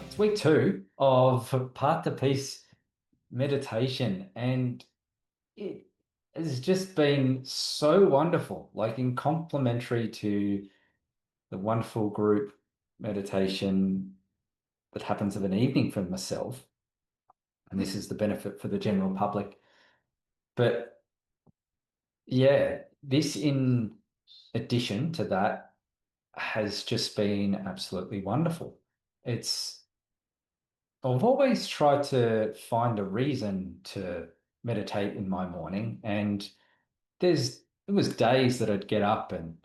It's week two of Part to Peace meditation, and it has just been so wonderful. Like in complementary to the wonderful group meditation that happens of an evening for myself, and this is the benefit for the general public. But yeah, this in addition to that has just been absolutely wonderful. It's I've always tried to find a reason to meditate in my morning, and it was days that I'd get up and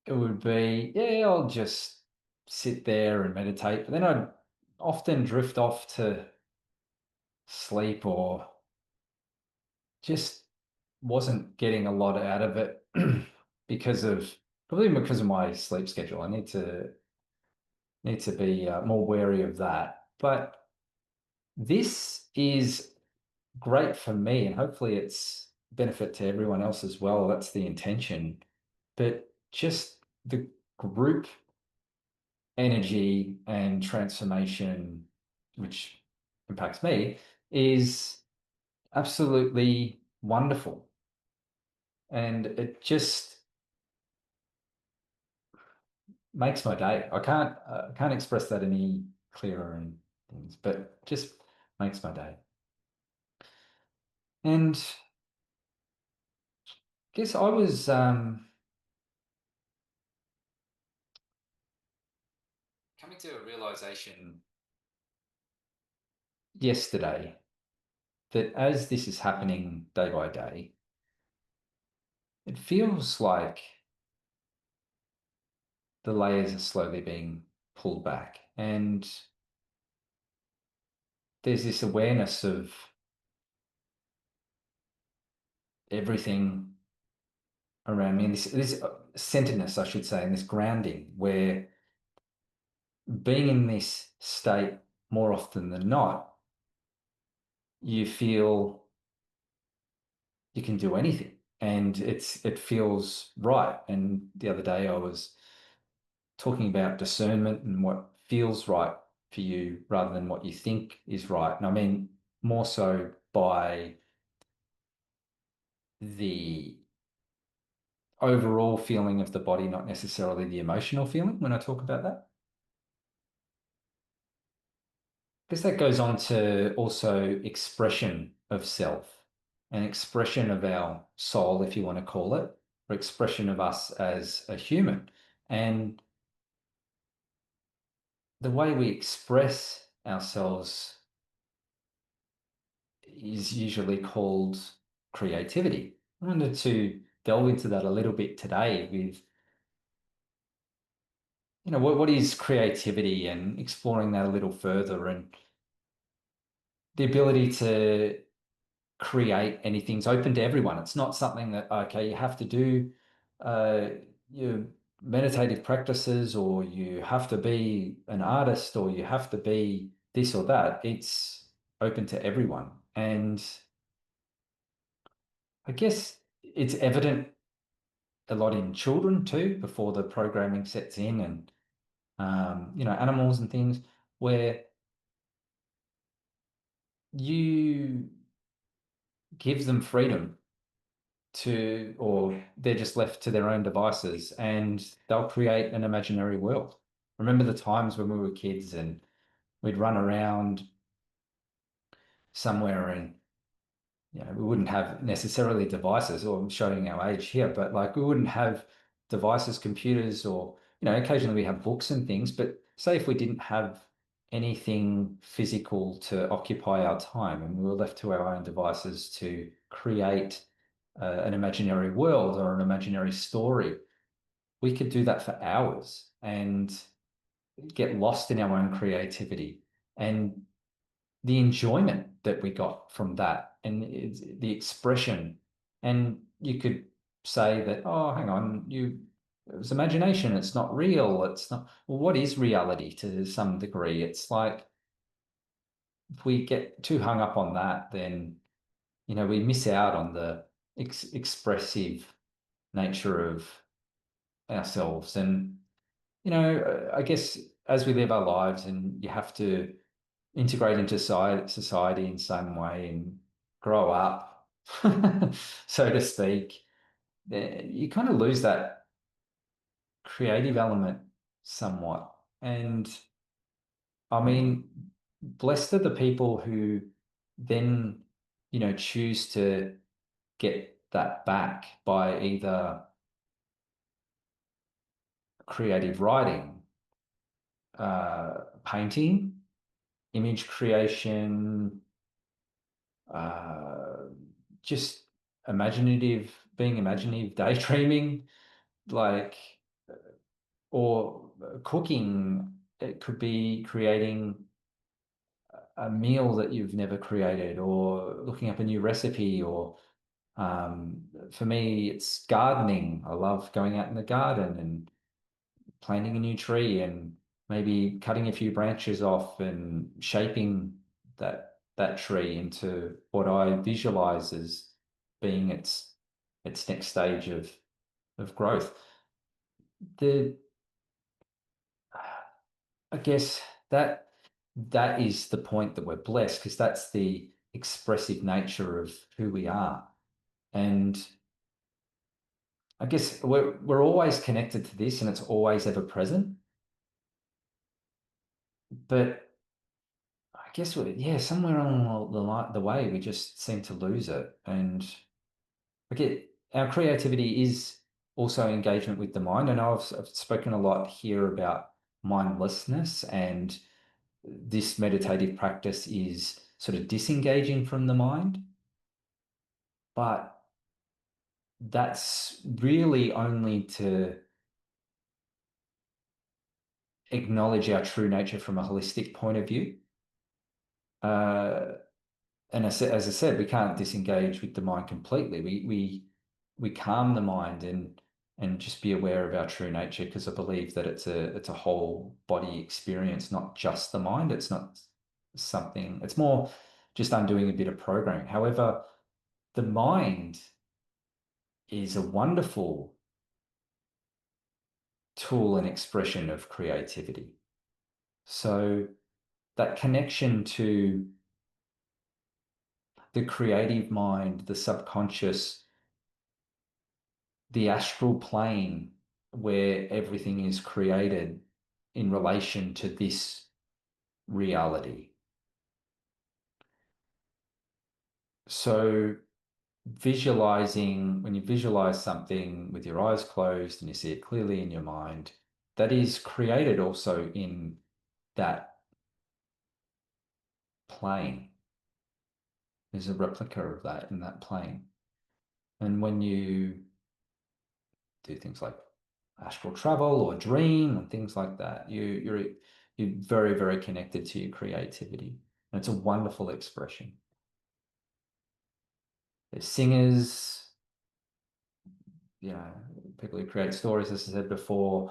it would be, yeah, I'll just sit there and meditate, but then I'd often drift off to sleep or just wasn't getting a lot out of it because of probably because of my sleep schedule. I need to be more wary of that. But this is great for me, and hopefully it's benefit to everyone else as well. That's the intention. But just the group energy and transformation, which impacts me, is absolutely wonderful. And it just makes my day. I can't express that any clearer in things, but just makes my day. And I guess I was coming to a realization yesterday that as this is happening day by day, it feels like the layers are slowly being pulled back. And there's this awareness of everything around me, and this centeredness, I should say, and this grounding, where being in this state more often than not, you feel you can do anything. And it feels right. And the other day I was talking about discernment and what feels right for you rather than what you think is right. And I mean, more so by the overall feeling of the body, not necessarily the emotional feeling when I talk about that. Because that goes on to also expression of self and expression of our soul, if you want to call it, or expression of us as a human. And the way we express ourselves is usually called creativity. I wanted to delve into that a little bit today with, what is creativity and exploring that a little further and the ability to create anything's open to everyone. It's not something that, okay, you have to do uh, your meditative practices or you have to be an artist or you have to be this or that. It's open to everyone. And I guess it's evident a lot in children too, before the programming sets in and, animals and things where you give them freedom to, or they're just left to their own devices and they'll create an imaginary world. Remember the times when we were kids and we'd run around somewhere and we wouldn't have necessarily devices, or I'm showing our age here, but like we wouldn't have devices, computers, or, occasionally we have books and things, but say if we didn't have anything physical to occupy our time and we were left to our own devices to create an imaginary world or an imaginary story, we could do that for hours and get lost in our own creativity. And the enjoyment that we got from that and the expression. And you could say that, oh, hang on, it was imagination, it's not real, it's not. Well, what is reality to some degree? It's like if we get too hung up on that, then, we miss out on the expressive nature of ourselves. And, I guess as we live our lives and you have to integrate into society in some way and grow up, so to speak, you kind of lose that creative element somewhat. And I mean, blessed are the people who then, choose to get that back by either creative writing, painting, image creation, uh, just being imaginative, daydreaming, like, or cooking. It could be creating a meal that you've never created, or looking up a new recipe, or for me, it's gardening. I love going out in the garden and planting a new tree and maybe cutting a few branches off and shaping that tree into what I visualize as being its next stage of growth. The I guess that is the point that we're blessed because that's the expressive nature of who we are. And I guess we're always connected to this and it's always ever present. But I guess yeah, somewhere along the way we just seem to lose it. And I get our creativity is also engagement with the mind. I know I've spoken a lot here about mindlessness, and this meditative practice is sort of disengaging from the mind, but that's really only to acknowledge our true nature from a holistic point of view. Uh, and as I said, we can't disengage with the mind completely. We calm the mind and just be aware of our true nature because I believe that it's a whole body experience, not just the mind. It's not something. It's more just undoing a bit of programming. However, the mind is a wonderful tool and expression of creativity. So that connection to the creative mind, the subconscious, the astral plane where everything is created in relation to this reality. So when you visualize something with your eyes closed and you see it clearly in your mind, that is created also in that plane. There's a replica of that in that plane. And when you do things like astral travel or dream and things like that, you're very, very connected to your creativity. And it's a wonderful expression. There's singers, people who create stories, as I said before.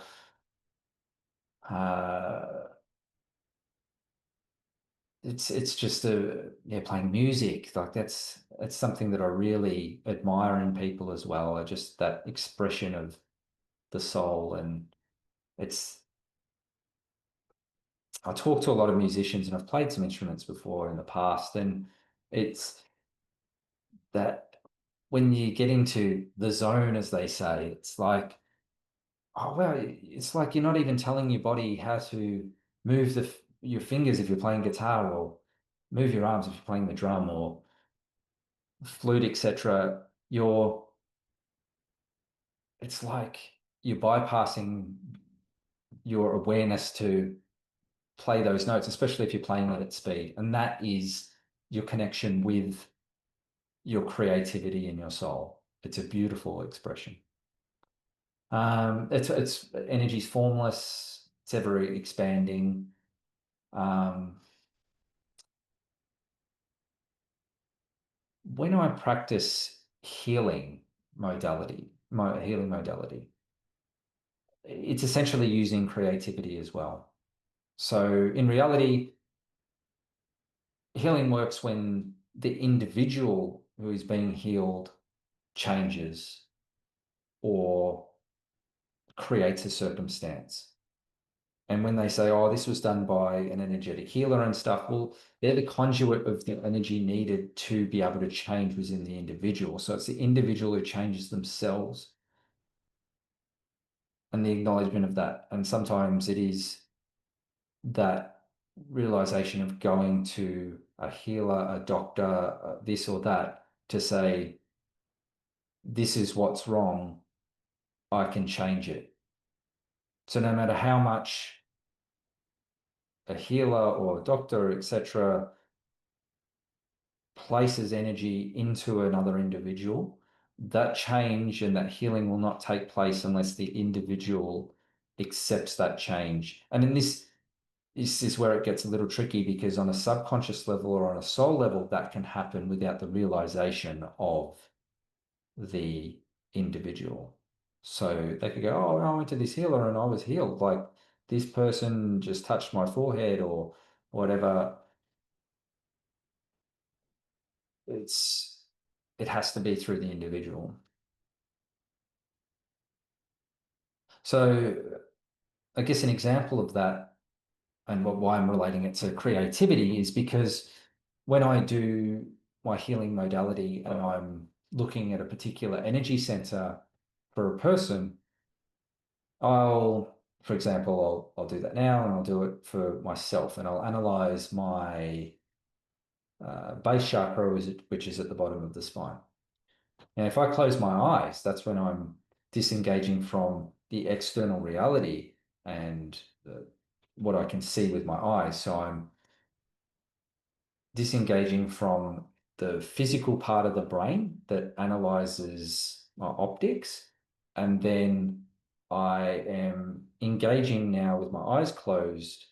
Uh, it's just playing music. Like that's something that I really admire in people as well. Just that expression of the soul. And it's I talk to a lot of musicians and I've played some instruments before in the past, and it's that when you get into the zone, as they say, it's like, oh well, it's like you're not even telling your body how to move your fingers if you're playing guitar, or move your arms if you're playing the drum or flute, etc. It's like you're bypassing your awareness to play those notes, especially if you're playing it at speed. And that is your connection with your creativity and your soul. It's a beautiful expression. It's energy's formless. It's ever expanding. Um, when I practice healing modality, it's essentially using creativity as well. So in reality, healing works when the individual who is being healed changes, or creates a circumstance. And when they say, oh, this was done by an energetic healer and stuff, well, they're the conduit of the energy needed to be able to change within the individual. So it's the individual who changes themselves and the acknowledgement of that. And sometimes it is that realization of going to a healer, a doctor, this or that, to say, this is what's wrong, I can change it. So no matter how much a healer or a doctor, etc., places energy into another individual, that change and that healing will not take place unless the individual accepts that change. And in this is where it gets a little tricky because on a subconscious level or on a soul level, that can happen without the realization of the individual. So they could go, oh, I went to this healer and I was healed. Like this person just touched my forehead or whatever. It's it has to be through the individual. So I guess an example of that and why I'm relating it to creativity is because when I do my healing modality and I'm looking at a particular energy center for a person, for example, I'll do that now and I'll do it for myself and I'll analyze my base chakra, which is at the bottom of the spine. And if I close my eyes, that's when I'm disengaging from the external reality and what I can see with my eyes. So I'm disengaging from the physical part of the brain that analyzes my optics. And then I am engaging now with my eyes closed,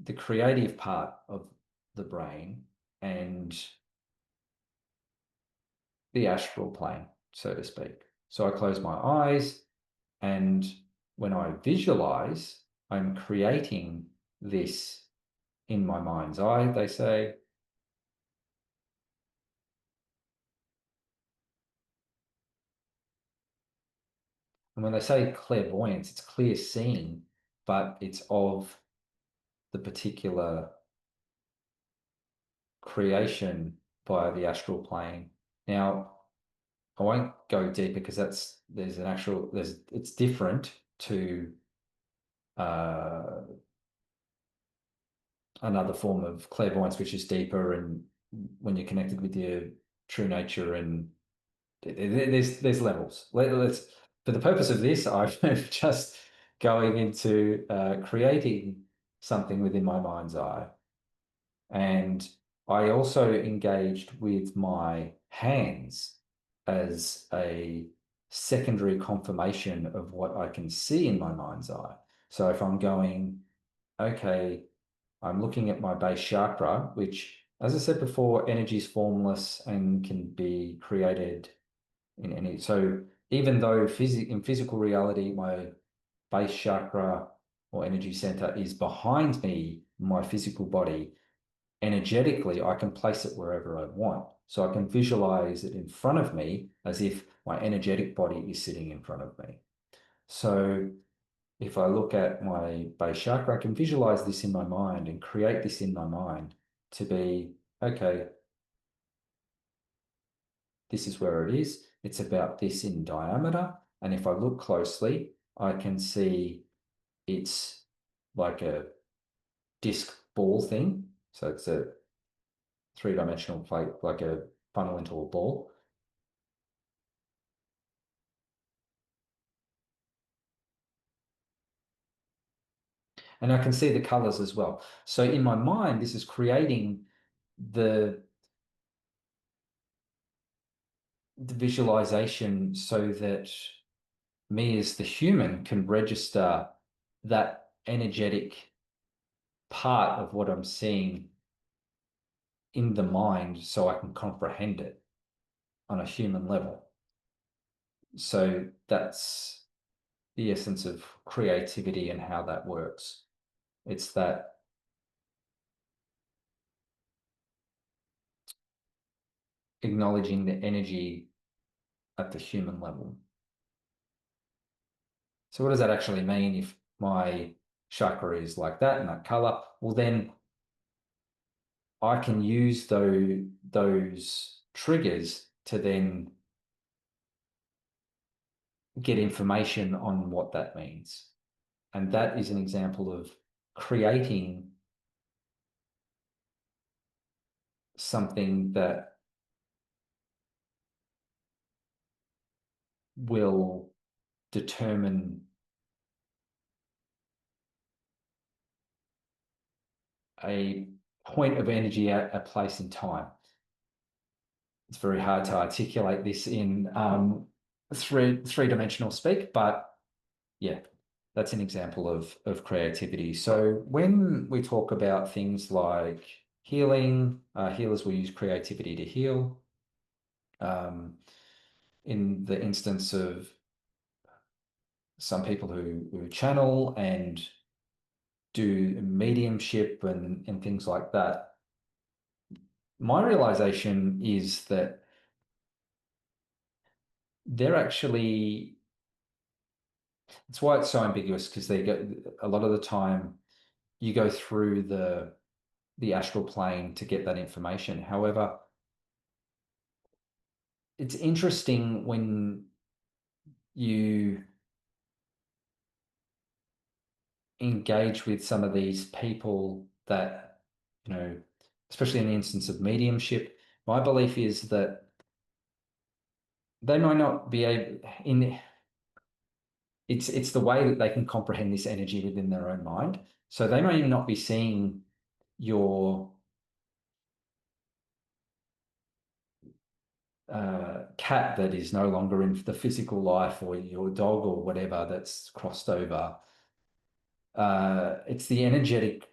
the creative part of the brain and the astral plane, so to speak. So I close my eyes, and when I visualize, I'm creating this in my mind's eye, they say. And when they say clairvoyance, it's clear seeing, but it's of the particular creation via the astral plane. Now, I won't go deeper because it's different to uh, another form of clairvoyance, which is deeper and when you're connected with your true nature and there's levels. Let's for the purpose of this, I'm just going into creating something within my mind's eye. And I also engaged with my hands as a secondary confirmation of what I can see in my mind's eye. So if I'm going, okay, I'm looking at my base chakra, which, as I said before, energy is formless and can be created in any. So even though in physical reality, my base chakra or energy center is behind me, my physical body, energetically, I can place it wherever I want. So I can visualize it in front of me as if my energetic body is sitting in front of me. So if I look at my base chakra, I can visualize this in my mind and create this in my mind to be, okay, this is where it is. It's about this in diameter. And if I look closely, I can see it's like a disc ball thing. So it's a three-dimensional plate, like a funnel into a ball. And I can see the colors as well. So in my mind, this is creating the, the visualization so that me as the human can register that energetic part of what I'm seeing in the mind so I can comprehend it on a human level. So that's the essence of creativity and how that works. It's that acknowledging the energy at the human level. So what does that actually mean if my chakra is like that and that color, well, then I can use those triggers to then get information on what that means. And that is an example of creating something that will determine a point of energy at a place in time. It's very hard to articulate this in three-dimensional speak, but yeah, that's an example of creativity. So when we talk about things like healing, healers will use creativity to heal. Um, in the instance of some people who channel and do mediumship and things like that, my realization is that they're actually, it's why it's so ambiguous, because they go a lot of the time you go through the astral plane to get that information. However, it's interesting when you engage with some of these people that, especially in the instance of mediumship, my belief is that they might not be able in it's the way that they can comprehend this energy within their own mind. So they may not be seeing your cat that is no longer in the physical life, or your dog or whatever that's crossed over. It's the energetic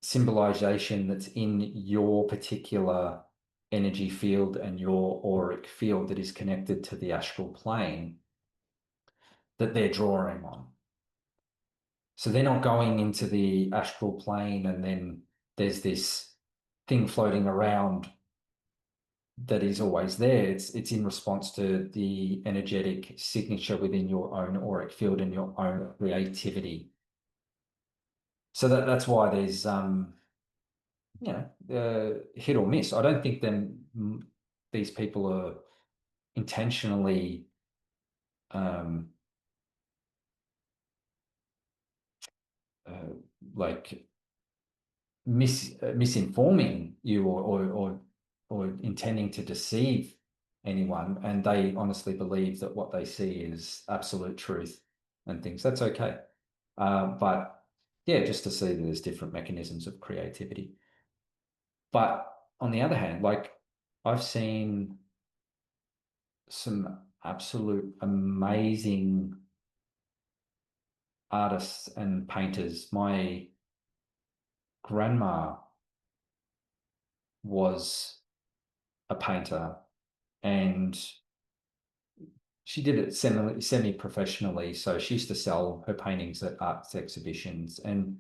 symbolization that's in your particular energy field and your auric field that is connected to the astral plane that they're drawing on. So they're not going into the astral plane and then there's this thing floating around that is always there. It's in response to the energetic signature within your own auric field and your own creativity. So that's why there's hit or miss. I don't think these people are intentionally um, uh, like misinforming you, or intending to deceive anyone, and they honestly believe that what they see is absolute truth and things. That's okay. But yeah, just to see that there's different mechanisms of creativity. But on the other hand, like I've seen some absolute amazing artists and painters. My grandma was a painter and she did it semi-professionally. So she used to sell her paintings at arts exhibitions, and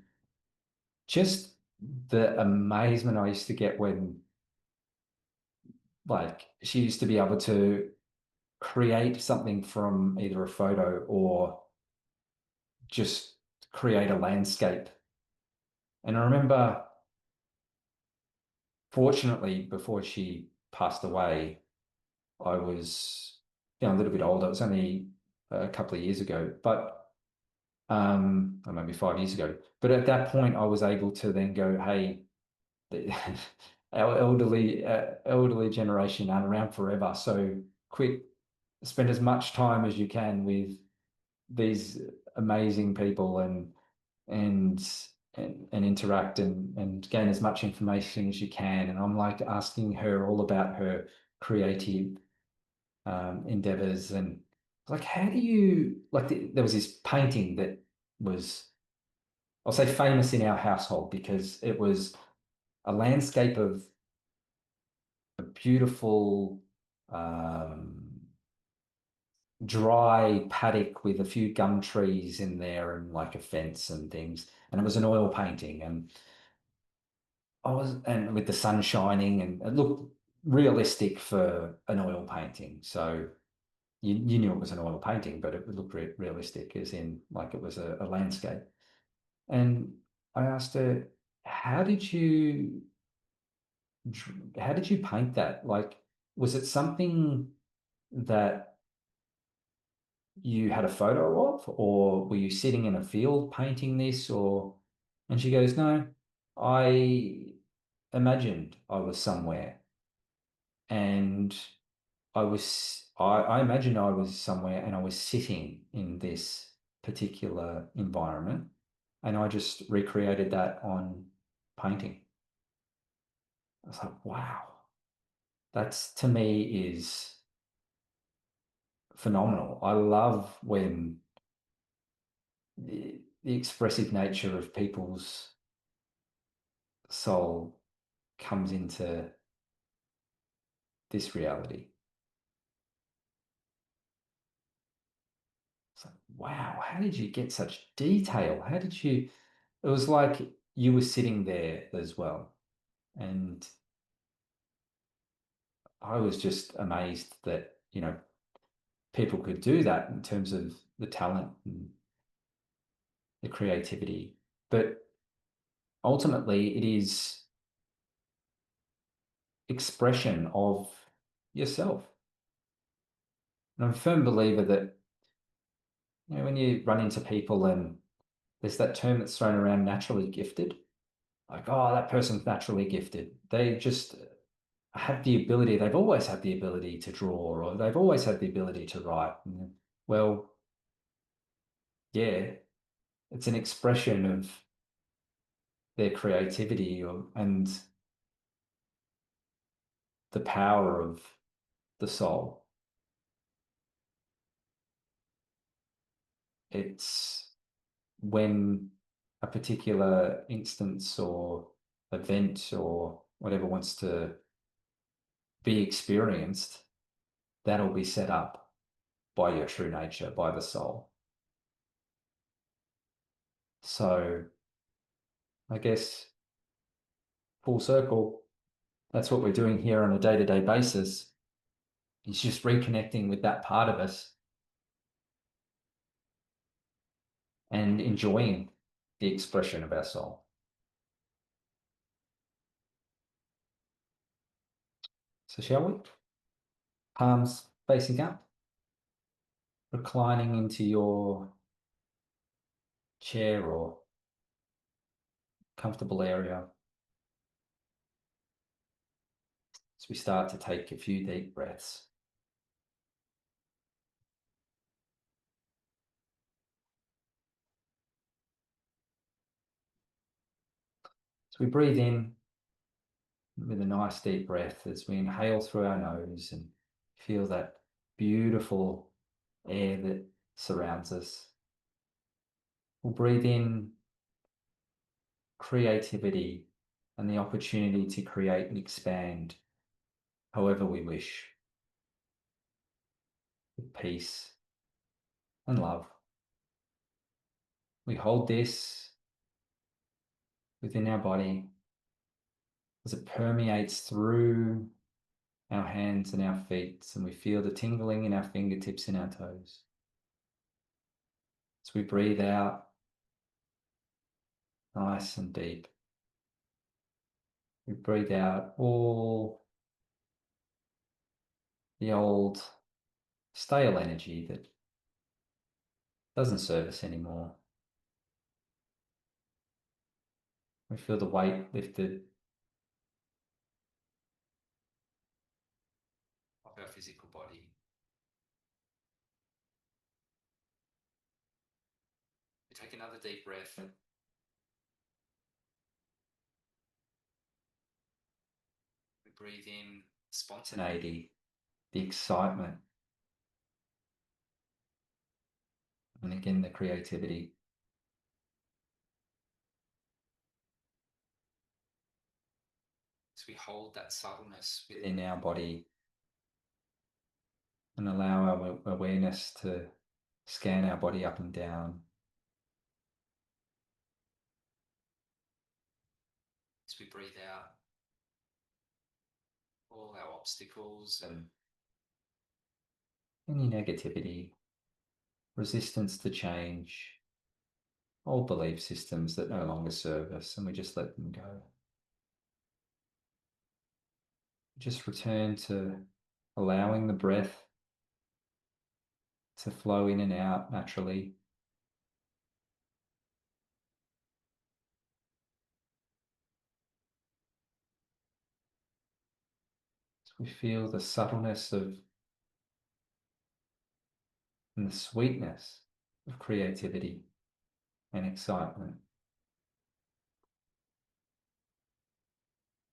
just the amazement I used to get when, like, she used to be able to create something from either a photo or just create a landscape. And I remember, fortunately, before she passed away, I was, a little bit older. It was only a couple of years ago, but or maybe 5 years ago. But at that point, I was able to then go, hey, the, our elderly generation aren't around forever. So quick, spend as much time as you can with these amazing people and and interact and gain as much information as you can. And I'm like asking her all about her creative endeavors, and like, how do you like there was this painting that was, I'll say, famous in our household because it was a landscape of a beautiful dry paddock with a few gum trees in there and like a fence and things. And it was an oil painting, and with the sun shining, and it looked realistic for an oil painting. So you knew it was an oil painting, but it looked realistic, as in like it was a landscape. And I asked her, how did you how did you paint that? Like, was it something that you had a photo of, or were you sitting in a field painting this, or and she goes, no, I imagined I was somewhere and I imagined I was somewhere and I was sitting in this particular environment and I just recreated that on painting. I was like, wow, that's to me is phenomenal. I love when the expressive nature of people's soul comes into this reality. It's like, wow, how did you get such detail? How did you? It was like you were sitting there as well. And I was just amazed that, people could do that in terms of the talent and the creativity. But ultimately, it is expression of yourself. And I'm a firm believer that, when you run into people and there's that term that's thrown around, naturally gifted, like, oh, that person's naturally gifted. They just have the ability, they've always had the ability to draw, or they've always had the ability to write. Well, yeah, it's an expression of their creativity and the power of the soul. It's when a particular instance or event or whatever wants to be experienced, that'll be set up by your true nature, by the soul. So I guess full circle, that's what we're doing here on a day-to-day basis. It's just reconnecting with that part of us and enjoying the expression of our soul. So shall we? Palms facing up, reclining into your chair or comfortable area. As we start to take a few deep breaths. So we breathe in with a nice deep breath as we inhale through our nose and feel that beautiful air that surrounds us. We'll breathe in creativity and the opportunity to create and expand however we wish, with peace and love. We hold this within our body as it permeates through our hands and our feet, and we feel the tingling in our fingertips and our toes. As we breathe out nice and deep, we breathe out all the old stale energy that doesn't serve us anymore. We feel the weight lifted of our physical body. We take another deep breath. We breathe in spontaneity, the excitement, and again, the creativity. As we hold that subtleness within our body and allow our awareness to scan our body up and down. As we breathe out all our obstacles and any negativity, resistance to change, old belief systems that no longer serve us, and we just let them go. Just return to allowing the breath to flow in and out naturally. So we feel the subtleness of and the sweetness of creativity and excitement.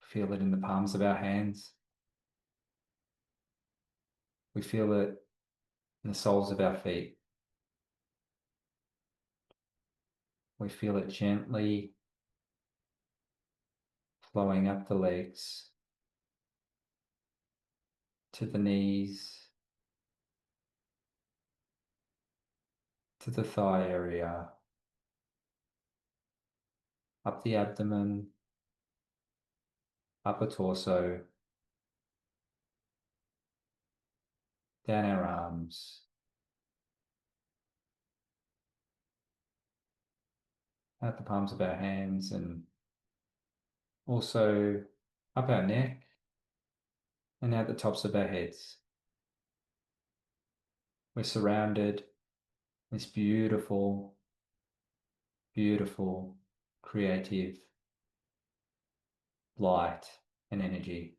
Feel it in the palms of our hands. We feel it in the soles of our feet. We feel it gently flowing up the legs to the knees, to the thigh area, up the abdomen, upper torso, down our arms, out the palms of our hands, and also up our neck and out the tops of our heads. We're surrounded this beautiful, beautiful, creative light and energy.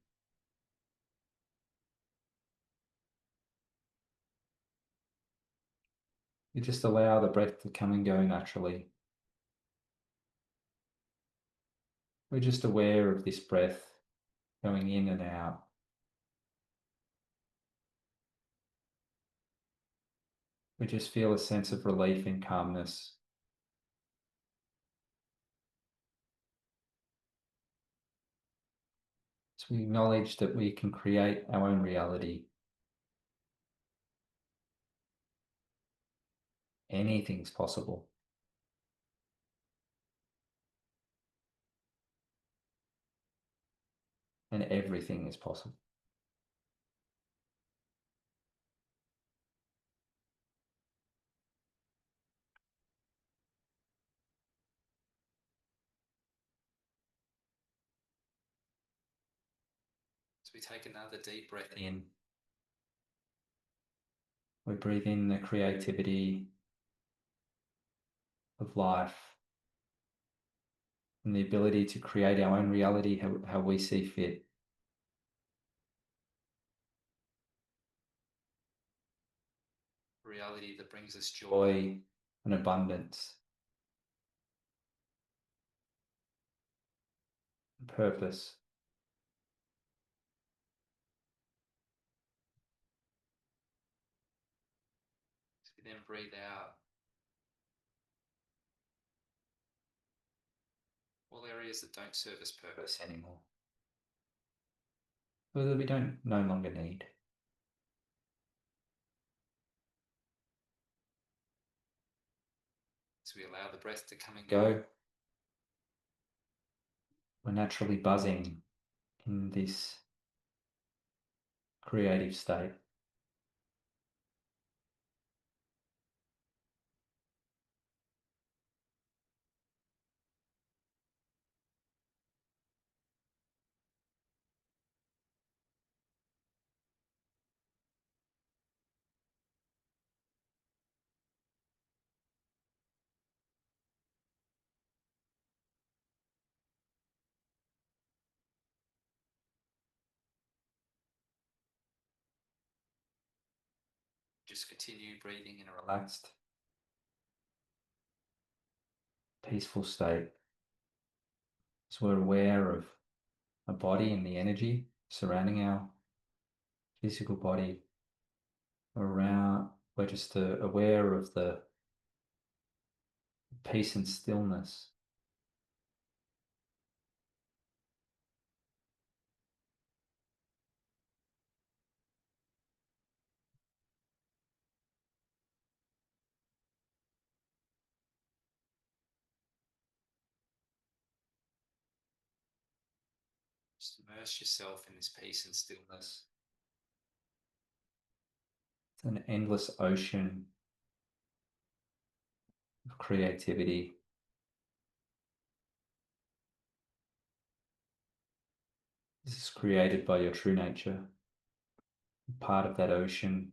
You just allow the breath to come and go naturally. We're just aware of this breath going in and out. We just feel a sense of relief and calmness. So we acknowledge that we can create our own reality. Anything's possible. And everything is possible. So we take another deep breath in. We breathe in the creativity of life and the ability to create our own reality how we see fit. Reality that brings us joy and abundance, and purpose. So we then breathe out all areas that don't serve us purpose anymore, or that we don't no longer need. So we allow the breath to come and go. We're naturally buzzing in this creative state. Just continue breathing in a relaxed, peaceful state. So we're aware of our body and the energy surrounding our physical body. We're just aware of the peace and stillness. Just immerse yourself in this peace and stillness. It's an endless ocean of creativity. This is created by your true nature, part of that ocean.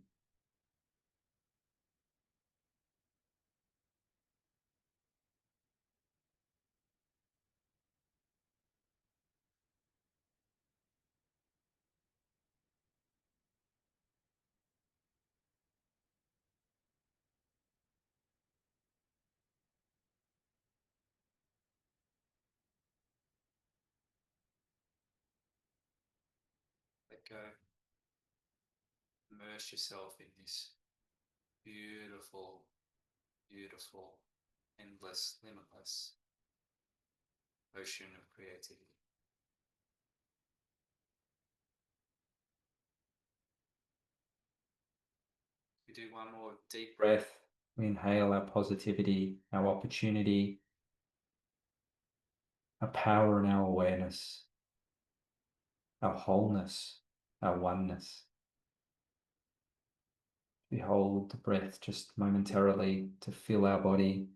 Let go. Immerse yourself in this beautiful, beautiful, endless, limitless ocean of creativity. We do one more deep breath. We inhale our positivity, our opportunity, our power, and our awareness, our wholeness, our oneness. We hold the breath just momentarily to fill our body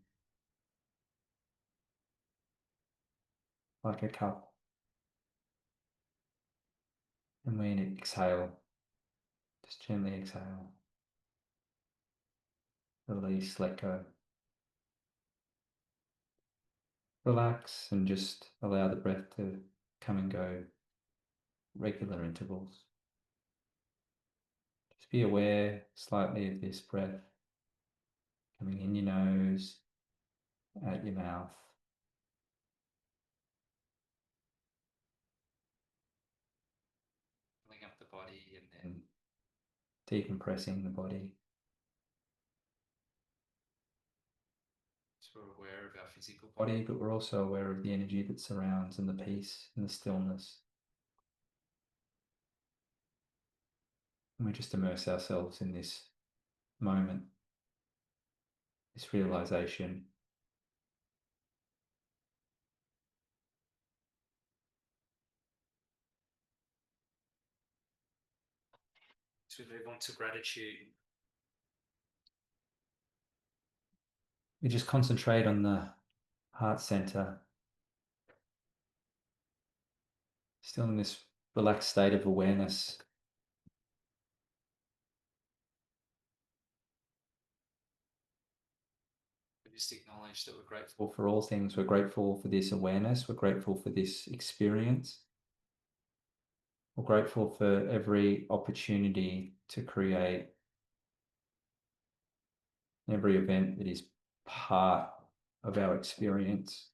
like a cup. And we exhale, just gently exhale. Release, let go. Relax and just allow the breath to come and go, regular intervals. Just be aware slightly of this breath coming in your nose, out your mouth. Filling up the body and then decompressing the body. So we're aware of our physical body, but we're also aware of the energy that surrounds and the peace and the stillness. And we just immerse ourselves in this moment, this realization. So we move on to gratitude. We just concentrate on the heart center, still in this relaxed state of awareness. We just acknowledge that we're grateful for all things. We're grateful for this awareness. We're grateful for this experience. We're grateful for every opportunity to create, every event that is part of our experience.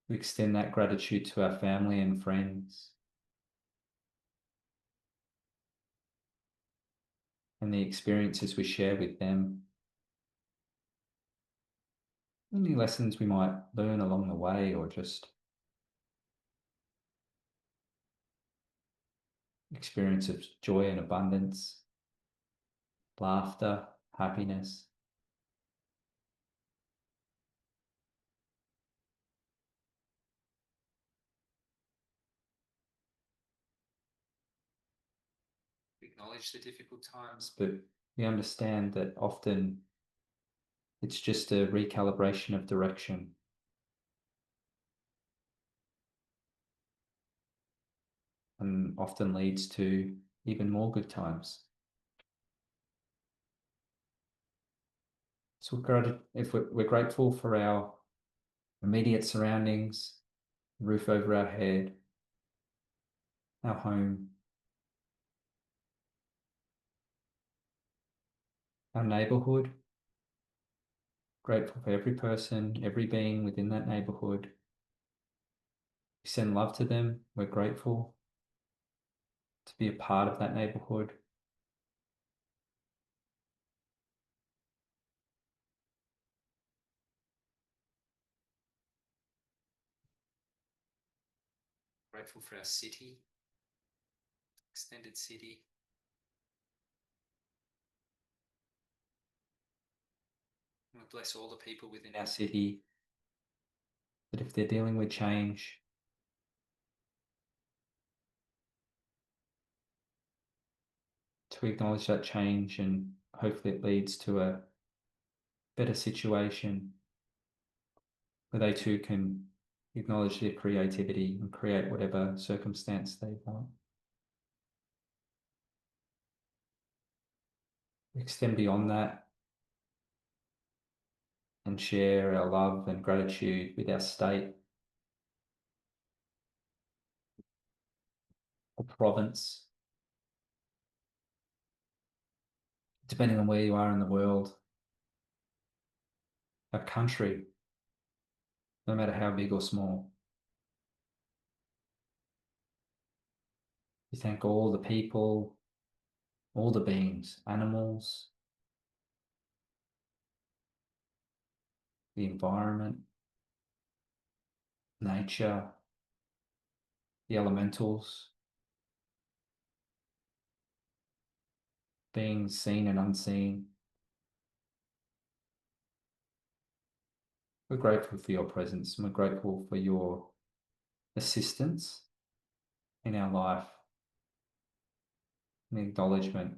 We extend that gratitude to our family and friends and the experiences we share with them. Any lessons we might learn along the way, or just experience of joy and abundance, laughter, happiness. We acknowledge the difficult times, but we understand that often it's just a recalibration of direction. And often leads to even more good times. So if we're grateful for our immediate surroundings, roof over our head, our home, our neighborhood, grateful for every person, every being within that neighborhood. We send love to them. We're grateful to be a part of that neighborhood. Grateful for our city, extended city. We bless all the people within our city that if they're dealing with change, to acknowledge that change, and hopefully it leads to a better situation where they too can acknowledge their creativity and create whatever circumstance they want. Extend beyond that and share our love and gratitude with our state or province, depending on where you are in the world, our country, no matter how big or small. We thank all the people, all the beings, animals, the environment, nature, the elementals, beings seen and unseen. We're grateful for your presence and we're grateful for your assistance in our life and the acknowledgement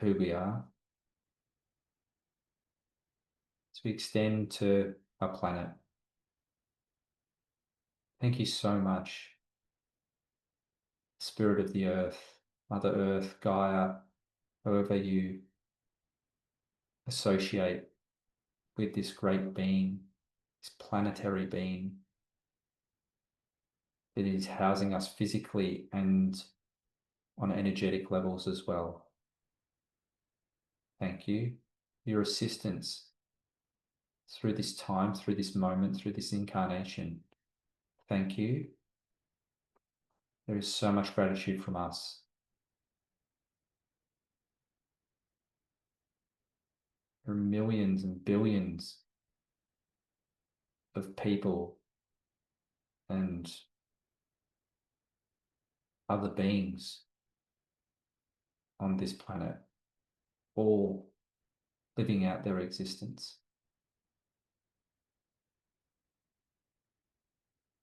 of who we are. As we extend to our planet, thank you so much, Spirit of the Earth, Mother Earth, Gaia, however you associate with this great being, this planetary being that is housing us physically and on energetic levels as well. Thank you for your assistance through this time, through this moment, through this incarnation. Thank you. There is so much gratitude from us. There are millions and billions of people and other beings on this planet, all living out their existence.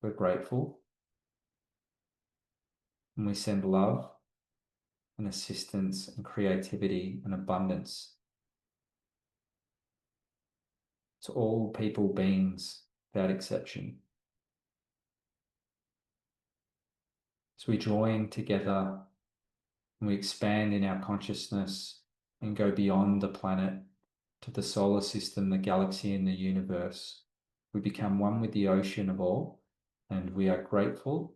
We're grateful and we send love and assistance and creativity and abundance to all people, beings, without exception. As we join together and we expand in our consciousness and go beyond the planet to the solar system, the galaxy, and the universe, we become one with the ocean of all, and we are grateful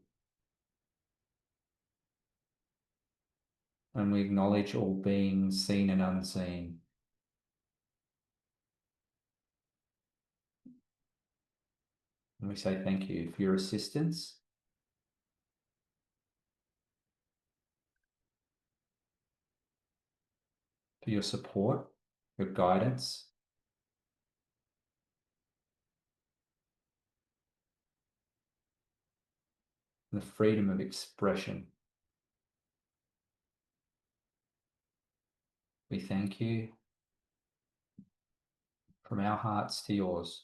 and we acknowledge all beings seen and unseen. And we say thank you for your assistance, for your support, your guidance, and the freedom of expression. We thank you from our hearts to yours,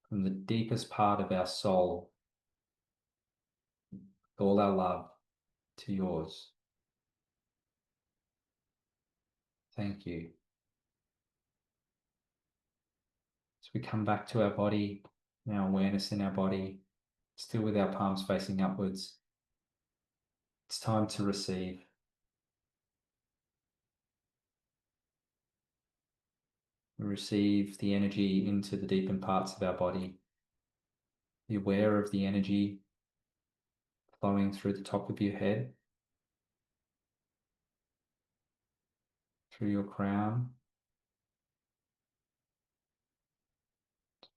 from the deepest part of our soul, all our love to yours. Thank you. As we come back to our body, our awareness in our body, still with our palms facing upwards, it's time to receive. We receive the energy into the deepened parts of our body. Be aware of the energy flowing through the top of your head, through your crown,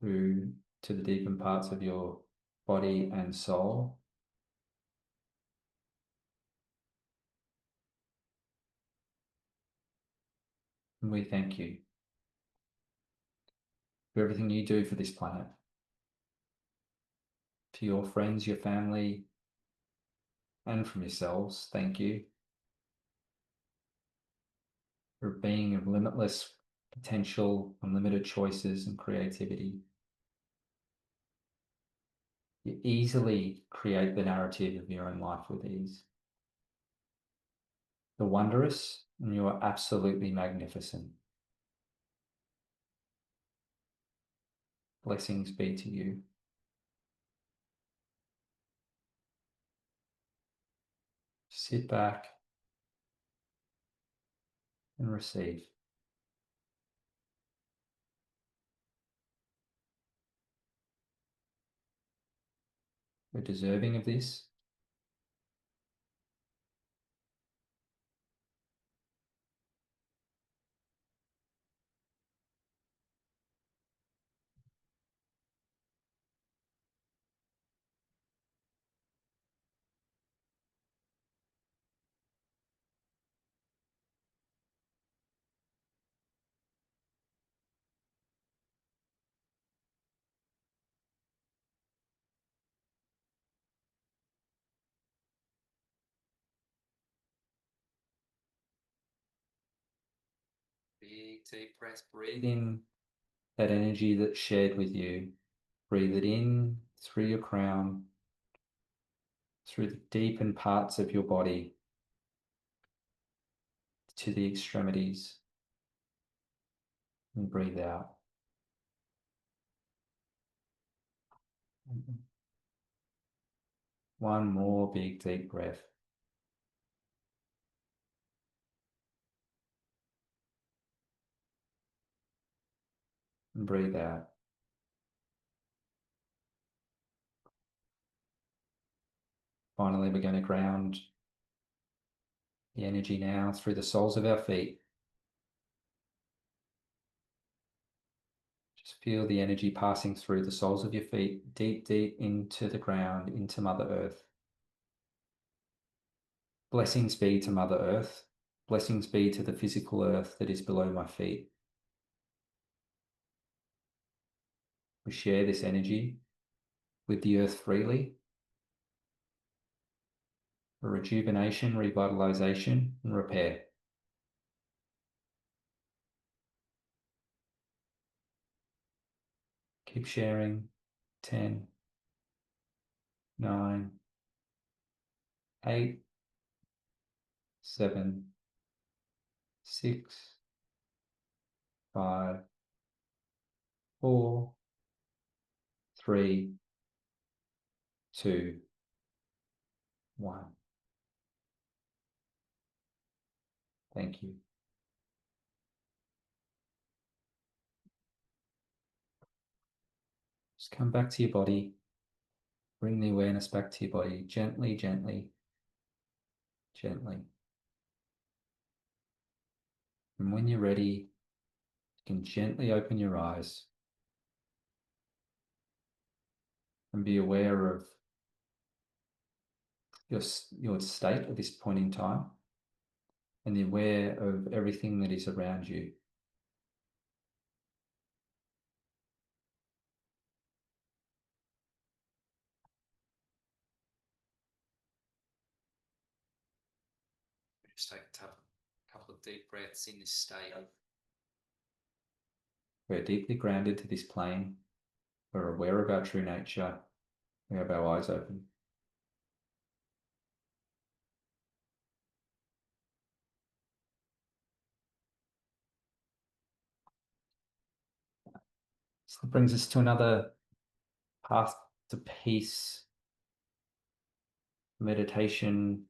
through to the deepened parts of your body and soul. And we thank you for everything you do for this planet, to your friends, your family, and from yourselves. Thank you for being of limitless potential, unlimited choices and creativity. You easily create the narrative of your own life with ease. You're wondrous and you are absolutely magnificent. Blessings be to you. Sit back and receive. We're deserving of this. Big, deep breath. Breathe in that energy that's shared with you. Breathe it in through your crown, through the deepened parts of your body, to the extremities, and breathe out. One more big, deep breath. And breathe out. Finally, we're going to ground the energy now through the soles of our feet. Just feel the energy passing through the soles of your feet, deep, deep into the ground, into Mother Earth. Blessings be to Mother Earth. Blessings be to the physical earth that is below my feet. We share this energy with the earth freely for rejuvenation, revitalization, and repair. Keep sharing. 10, 9, 8, 7, 6, 5, 4, 3, 2, 1. Thank you. Just come back to your body. Bring the awareness back to your body. Gently, gently, gently. And when you're ready, you can gently open your eyes and be aware of your state at this point in time and be aware of everything that is around you. Just take a couple of deep breaths in this state. We're deeply grounded to this plane. We're aware of our true nature. We have our eyes open. So that brings us to another path to peace meditation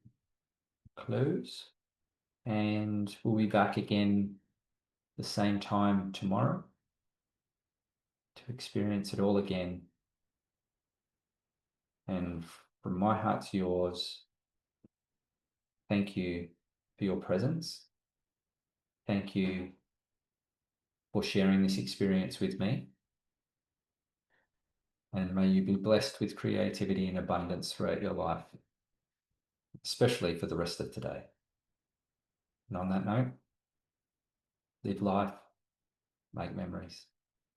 close. And we'll be back again the same time tomorrow to experience it all again. And from my heart to yours, thank you for your presence. Thank you for sharing this experience with me. And may you be blessed with creativity and abundance throughout your life, especially for the rest of today. And on that note, live life, make memories.